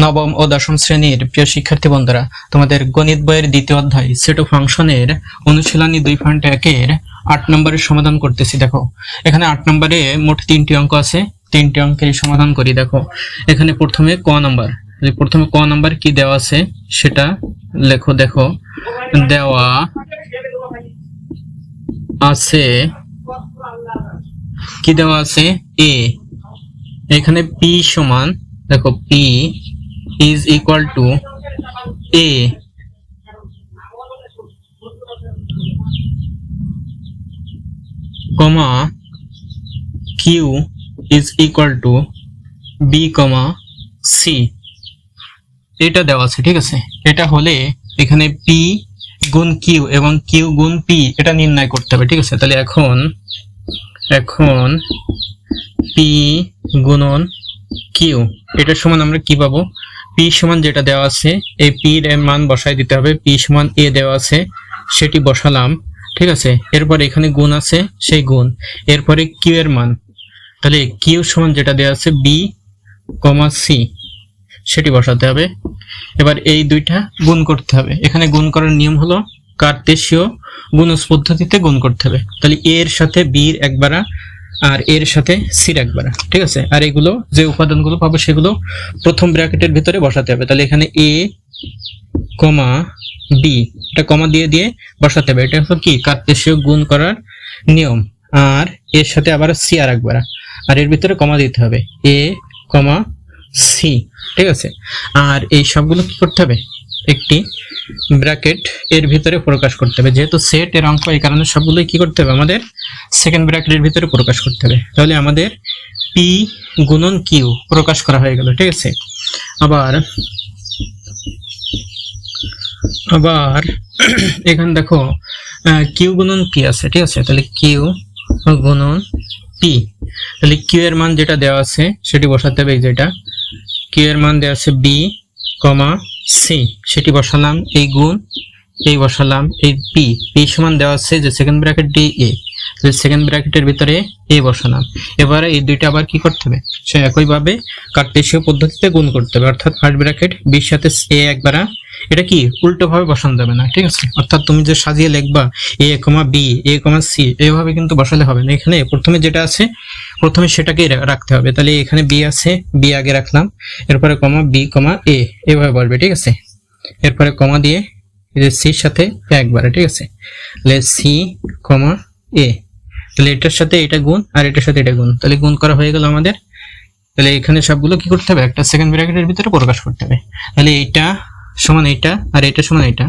নবম ও দশম শ্রেণীর প্রিয় শিক্ষার্থী বন্ধুরা, তোমাদের গণিত বইয়ের দ্বিতীয় অধ্যায় সেট অফ ফাংশনের অনুশীলনী 2.1 8 নম্বরের সমাধান করতেছি। দেখো এখানে 8 নম্বরে মোট 3টি অঙ্ক আছে, 3টি অঙ্কের সমাধান করি। দেখো এখানে প্রথমে ক নাম্বার কি দেওয়া আছে সেটা লেখো। দেখো দেওয়া আছে কি দেওয়া আছে এ, এখানে পি সমান, দেখো P is equal to a, comma q is equal to b, c, এটা দেওয়া আছে। ঠিক আছে, এটা হলে এখানে p গুণ q এবং q গুণ p এটা নির্ণয় করতে হবে। ঠিক আছে, তাহলে এখন p গুণন q এটার সমান আমরা কি পাবো? p সমান যেটা দেওয়া আছে এই p এর মান বসাই দিতে হবে। p সমান a দেওয়া আছে সেটি বসালাম। ঠিক আছে, এরপর এখানে গুণ আছে সেই গুণ, এরপরে q এর মান, তাহলে q সমান যেটা দেওয়া আছে b, c সেটি বসাতে হবে। এবার এই দুইটা গুণ করতে হবে। এখানে গুণ করার নিয়ম হলো কার্তেশীয় গুণজ পদ্ধতিতে গুণ করতে হবে। তাহলে a এর সাথে b এর একবারা আর এর সাথে সির একবার। ঠিক আছে, আর এগুলো যে উপাদানগুলো পাবো সেগুলো প্রথম ব্র্যাকেটের ভিতরে বসাতে হবে। তাহলে এখানে a, b এটা কমা দিয়ে বসাতে হবে। এটা হলো কি কার্তেশীয় গুণ করার নিয়ম। আর এর সাথে আবার সি আর একবার, আর এর ভিতরে কমা দিতে হবে a, c। ঠিক আছে, আর এই সবগুলো কি করতে হবে? একটি ব্র্যাকেট এর ভিতরে প্রকাশ করতে হবে। যেহেতু সেট এর অঙ্ক, এই কারণে সবগুলোই কি করতে হবে? আমাদের সেকেন্ড ব্র্যাকেটের ভিতরে প্রকাশ করতে হবে। তাহলে আমাদের p গুণন q প্রকাশ করা হয়ে গেল। ঠিক আছে, আবার এখানে দেখো q গুণন p আছে। ঠিক আছে, তাহলে q গুণন p, তাহলে q এর মান যেটা দেওয়া আছে সেটি বসাতে হবে। যেটা q এর মান দেওয়া আছে b, c সেটি বসালাম, এই গুণ এই বসালাম, এই p সমান দেওয়া আছে যে second bracket d a, second ব্র্যাকেটের ভিতরে a বসালাম। এবারে এই দুইটা আবার কি করতে হবে? সে একইভাবে কার্তেশীয় পদ্ধতিতে গুণ করতে হবে। অর্থাৎ ফার্স্ট ব্র্যাকেট b এর সাথে a একবার, এটা কি উল্টো ভাবে বসানো যাবে না। ঠিক আছে, অর্থাৎ তুমি যে সাজিয়ে লিখবা a, b, a, c এইভাবে কিন্তু বসালে হবে না। এখানে প্রথমে যেটা আছে প্রথমে সেটাকে রাখতে হবে। তাহলে এখানে b আছে, b আগে রাখলাম, এরপরে b, a এইভাবে বলবে। ঠিক আছে, এরপরে কমা দিয়ে c এর সাথে একবার। ঠিক আছে, তাহলে c, a, তাহলে এটার সাথে এটা গুণ আর এটার সাথে এটা গুণ, তাহলে গুণ করা হয়ে গেল আমাদের। তাহলে এখানে সবগুলো কি করতে হবে? একটা সেকেন্ড ব্র্যাকেটের ভিতরে প্রকাশ করতে হবে। তাহলে এইটা সমান এইটা আর এটা সমান এটা।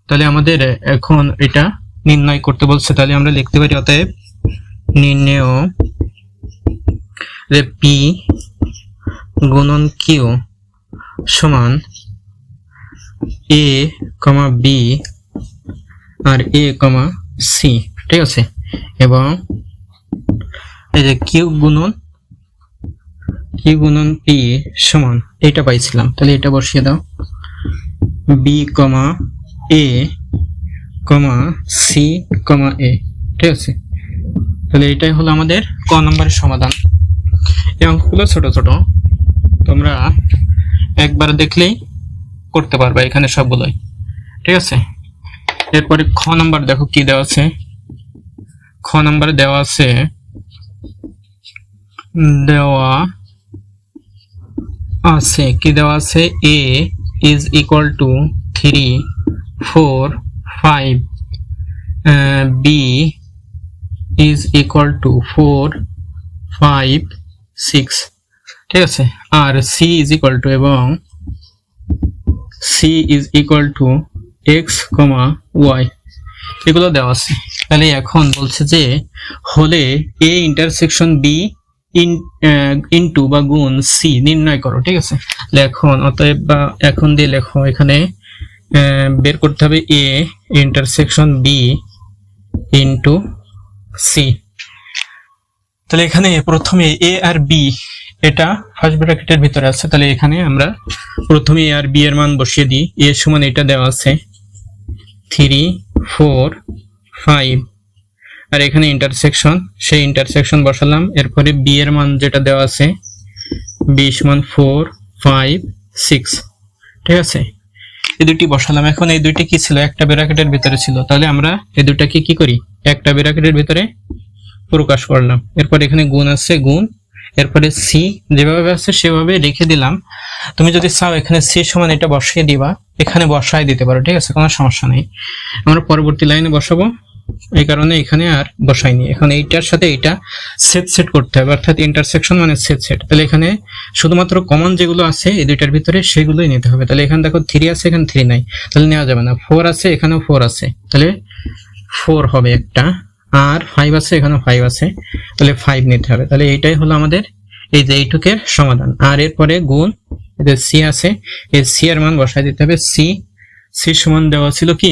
তাহলে আমাদের এখন এটা নির্ণয় করতে বলছে। তাহলে আমরা লিখতে পারি অতএব নির্ণেয় যে p গুণন q সমান a, b R a, c। ঠিক আছে, এবং এই যে q গুণন p সমান এটা পাইছিলাম, তাহলে এটা বসিয়ে দাও b, a, c, a। ঠিক আছে, তাহলে এটাই হলো আমাদের ক নম্বরের সমাধান। এই অঙ্কগুলো ছোট ছোট, তোমরা একবার দেখলেই করতে পারবে এখানে সবগুলোই। ঠিক আছে, এরপরে খ নাম্বার দেখো কি দেওয়া আছে। খ নাম্বারে দেওয়া আছে কি দেওয়া আছে a is equal to 3, 4, 5, b is equal to 4, 5, 6। ঠিক আছে, আর c is equal to এবং c is equal to x, y এগুলো দেওয়া আছে। তাহলে এখন বলছে যে হলে a ইন্টারসেকশন b ইনটু বা গুণ c নির্ণয় করো। ঠিক আছে, এখন অতএব বা এখন দিয়ে লেখো, এখানে বের করতে হবে a intersection b into c। তাহলে এখানে প্রথমে a আর b এটা ফার্স্ট ব্র্যাকেটের ভিতরে আছে। তাহলে এখানে আমরা প্রথমে a আর b এর মান বসিয়ে দিই। a সমান এটা দেওয়া আছে 3, 4, 5, আর এখানে ইন্টারসেকশন, সেই ইন্টারসেকশন বসালাম। এরপরে বি এর মান যেটা দেওয়া আছে b সমান 4, 5 6, ঠিক আছে। এই দুটি বসালাম। এখন এই দুইটি কি ছিল, একটা ব্র্যাকেটের ভিতরে ছিল, তাহলে আমরা এই দুটাকে কি করি, একটা ব্র্যাকেটের ভিতরে প্রকাশ করলাম। এরপর এখানে গুণ আছে, গুণ, এরপরে সি যেভাবে আছে সেভাবে রেখে দিলাম। তুমি যদি চাও এখানে সি সমান এটা বসিয়ে দিবা, এখানে বসায় দিতে পারো, ঠিক আছে, কোনো সমস্যা নেই। আমরা পরবর্তী লাইনে বসাবো, এই কারণে এখানে আর বসাইনি। এখন এইটার সাথে এইটা সেট করতে হবে, অর্থাৎ ইন্টারসেকশন মানে সেট। তাহলে এখানে শুধুমাত্র কমন যেগুলো আছে এই দুইটার ভিতরে সেগুলোই নিতে হবে। তাহলে এখানে দেখো 3 আছে, এখানে 3 নাই, তাহলে নেওয়া যাবে না। 4 আছে, এখানেও 4 আছে, তাহলে 4 হবে একটা, আর 5 আছে, এখানেও 5 আছে, তাহলে 5 নিতে হবে। তাহলে এইটাই হলো আমাদের এই যে এইটুকের সমাধান। আর এরপরে গুণ, এদের সি আছে, এই সি এর মান বসায় দিতে হবে। সি সমান দেওয়া ছিল কি,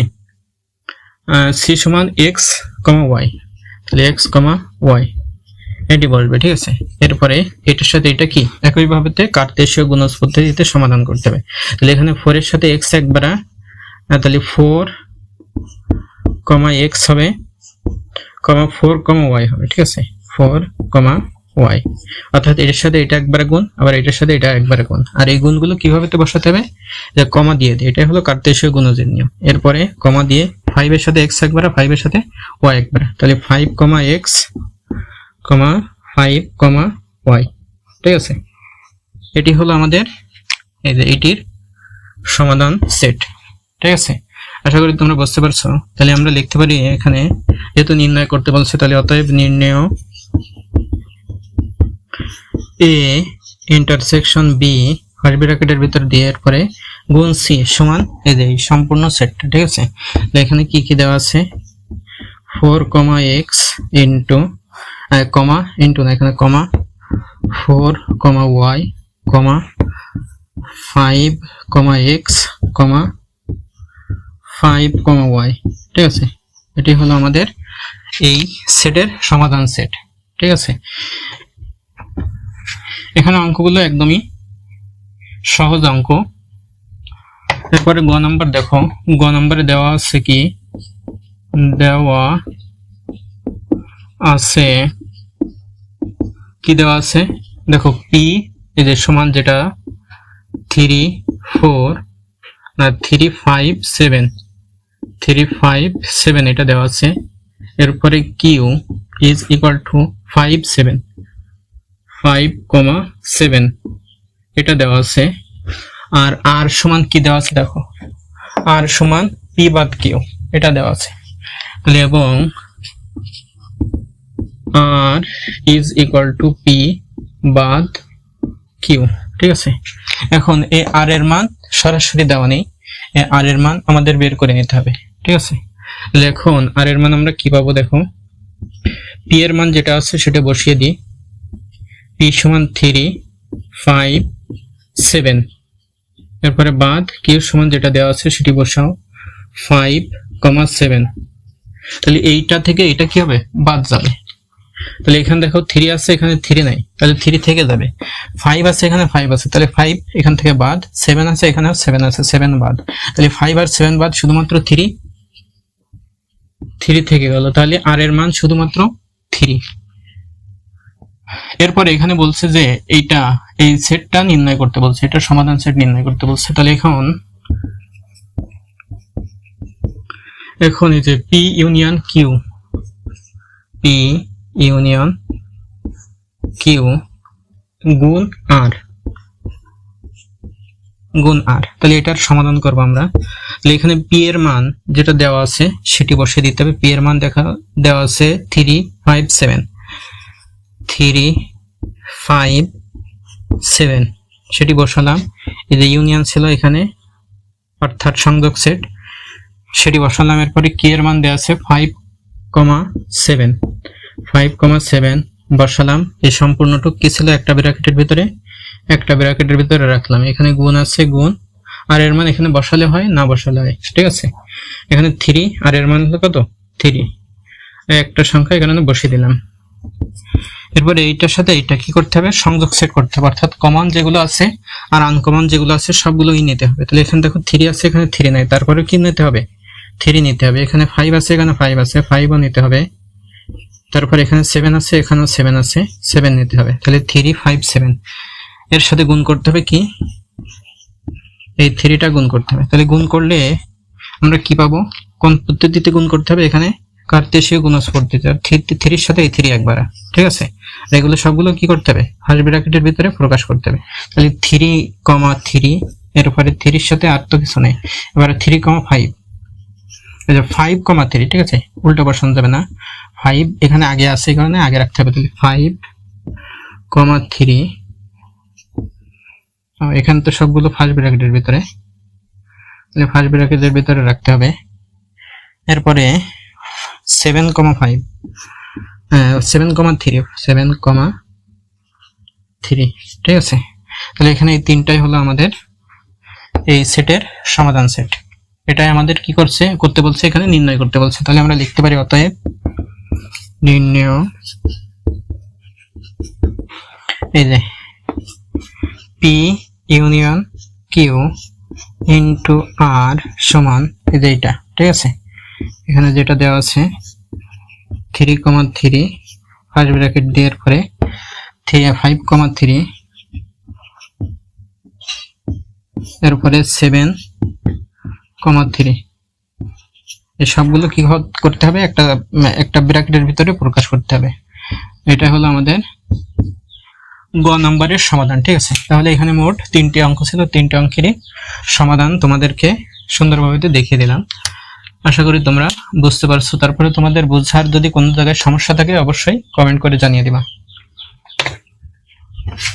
সি সমান এক্স কমা ওয়াই, তাহলে এক্স কমা ওয়াই এটি বলবে, ঠিক আছে। এরপরে এটার সাথে এটা কি একইভাবে কার্তেশীয় গুণজ পদ্ধতিতে সমাধান করতে হবে। তাহলে এখানে 4 এর সাথে এক্স একবার, তাহলে 4 কমা এক্স হবে, কমা 4 কমা ওয়াই হবে, ঠিক আছে, 4 কমা ওয়াই, অর্থাৎ এটার সাথে এটা একবার গুণ, আবার এটার সাথে এটা একবার গুণ। আর এই গুণগুলো কিভাবে তো বসাতে হবে, যে কমা দিয়ে দিই, এটাই হলো কার্তেশীয় গুণজের নিয়ম। এরপরে কমা দিয়ে 5 এর সাথে এক্স একবার, 5 এর সাথে ওয়াই একবার, তাহলে 5 কমা এক্স কমা 5 কমা ওয়াই, ঠিক আছে। এটি হলো আমাদের এই যে এটির সমাধান সেট, ঠিক আছে। আশা করি তোমরা বুঝতে পারছো। তাহলে আমরা লিখতে পারি এখানে যেহেতু নির্ণয় করতে বলছে, তাহলে অতএব নির্ণয় এ ইন্টারসেকশন বি ফার্স্ট ব্র্যাকেটের ভিতর দিয়ে এরপরে গুণ সি সমান এই যে সম্পূর্ণ সেটটা, ঠিক আছে। এখানে কি কি দেওয়া আছে, 4 কমা এক্স ইন্টু কমা ইন্টু না, এখানে কমা 4 কমা ওয়াই কমা 5 কমা এক্স কমা 5 কমা ওয়াই, ঠিক আছে। এটি হলো আমাদের এই সেটের সমাধান সেট, ঠিক আছে। এখানে অঙ্কগুলো একদমই সহজ অঙ্ক। এরপরে গ নাম্বার দেখো, গ নাম্বারে দেওয়া আছে কি, দেওয়া আছে কি দেওয়া আছে দেখো, পি এদের সমান যেটা 3 4 না 3 5 7 3 5 7 এটা দেওয়া আছে। এরপরে কিউ ইজ ইকুয়াল টু 5 7 5 কমা 7 এটা দেওয়া আছে। আর আর সমান কি দেওয়া আছে দেখো, আর সমান পি বাদ কিউ এটা দেওয়া আছে। তাহলে এবং আর ইজ ইকুয়াল টু পি বাদ কিউ, ঠিক আছে। এখন এই আর এর মান সরাসরি দেওয়া নেই, আর এর মান আমাদের বের করে নিতে হবে, ঠিক আছে। তাহলে এখন আর এর মান আমরা কি পাবো দেখো, পি এর মান যেটা আছে সেটা বসিয়ে দিই, পি সমান 3 5 7, এরপরে বাদ কিউ সমান যেটা দেওয়া আছে সেটি বসাও 5 কমা 7। তাহলে এইটা থেকে এটা কি হবে, বাদ যাবে। তাহলে এখানে দেখো 3 আছে, এখানে 3 নাই, তাহলে 3 থেকে যাবে। 5 আছে, এখানে 5 আছে, তাহলে 5 এখান থেকে বাদ। 7 আছে, এখানেও 7 আছে, 7 বাদ। তাহলে 5 আর 7 বাদ, শুধুমাত্র 3 থেকে গেল। তাহলে আর এর মান শুধুমাত্র 3। এরপরে এখানে বলছে যে এইটা এই সেটটা নির্ণয় করতে বলছে, এটা সমাধান সেট নির্ণয় করতে বলছে। তাহলে এখন এই যে P union Q, P union Q গুণ আর, তাহলে এটার সমাধান করবো আমরা। তাহলে এখানে পি এর মান যেটা দেওয়া আছে সেটি বসিয়ে দিতে হবে। পি এর মান দেওয়া আছে 3 5 7 3 5 7 সেটি বসালাম। এই যে ইউনিয়ন ছিল এখানে অর্থাৎ সংযোগ সেট, সেটি বসালাম। এরপরে কি এর মান দেওয়া আছে 5 কমা 7 5 কমা 7 বসালাম। এই সম্পূর্ণটুক কি ছিল, একটা ব্র্যাকেটের ভিতরে রাখলাম। এখানে গুণ আছে, গুণ, আর এর মান এখানে বসালে হয়, না বসালে হয়, ঠিক আছে। এখানে 3 আর এর মান হলো কত 3, একটা সংখ্যা এখানে বসিয়ে দিলাম। এরপরে এইটার সাথে এইটা কি করতে হবে, সংযোগ সেট করতে হবে, অর্থাৎ কমন যেগুলো আছে আর আনকমন যেগুলো আছে সবগুলোই নিতে হবে। তাহলে এখানে দেখো 3 আছে, এখানে 3 নাই, তারপরে কি নিতে হবে, 3 নিতে হবে। এখানে 5 আছে, এখানে 5 আছে, 5ও নিতে হবে। তারপর এখানে 7 আছে, এখানেও 7 আছে, 7 নিতে হবে। তাহলে 3 5 7 এর সাথে গুণ করতে হবে কি, এই 3টা গুণ করতে হবে। তাহলে গুণ করলে আমরা কি পাবো, কোন পদ্ধতিতে গুণ করতে হবে, এখানে কার্তেশীয় গুণজ পদ্ধতি, 3 এর সাথে এই 3 একবার, ঠিক আছে। এগুলো সবগুলো কি করতে হবে, হাঁস ব্র্যাকেটের ভিতরে প্রকাশ করতে হবে। তাহলে 3,3 এর উপরে 3 এর সাথে আর তো কিছু নেই, এবারে 3,5, এই যে 5,3, ঠিক আছে, উল্টো বসানো যাবে না, 5 এখানে আগে আছে, এই কারণে আগে রাখতে হবে। তাহলে 5,3, এখানে তো সবগুলো ফার্স্ট ব্র্যাকেটের ভিতরে, তাহলে ফার্স্ট ব্র্যাকেটের ভিতরে রাখতে হবে। এরপরে 7,5, 7,3, ঠিক আছে। তাহলে এখানে এই 3টাই হলো আমাদের এই সেটের সমাধান সেট। এটাই আমাদের কি করতে বলছে, এখানে নির্ণয় করতে বলছে। তাহলে আমরা লিখতে পারি অতএব নির্ণয়, এই যে পি ইউনিয়ন কিউ ইন্টু আর সমান এই যে এটা, ঠিক আছে। এখানে যেটা দেওয়া আছে 3,3 ফার্স্ট ব্র্যাকেট দেওয়ার পরে 5,3 এরপরে 7,3, এই সবগুলো কি করতে হবে, একটা ব্র্যাকেটের ভিতরে প্রকাশ করতে হবে। এটা হলো আমাদের গ নম্বরের সমাধান, ঠিক আছে। তাহলে এখানে মোট 3টি অঙ্ক ছিল, 3টি অঙ্কেরই সমাধান তোমাদেরকে সুন্দরভাবে দেখিয়ে দিলাম। আশা করি তোমরা বুঝতে পারছো। তারপরে তোমাদের বোঝার যদি কোনো জায়গায় সমস্যা থাকে অবশ্যই কমেন্ট করে জানিয়ে দিবা।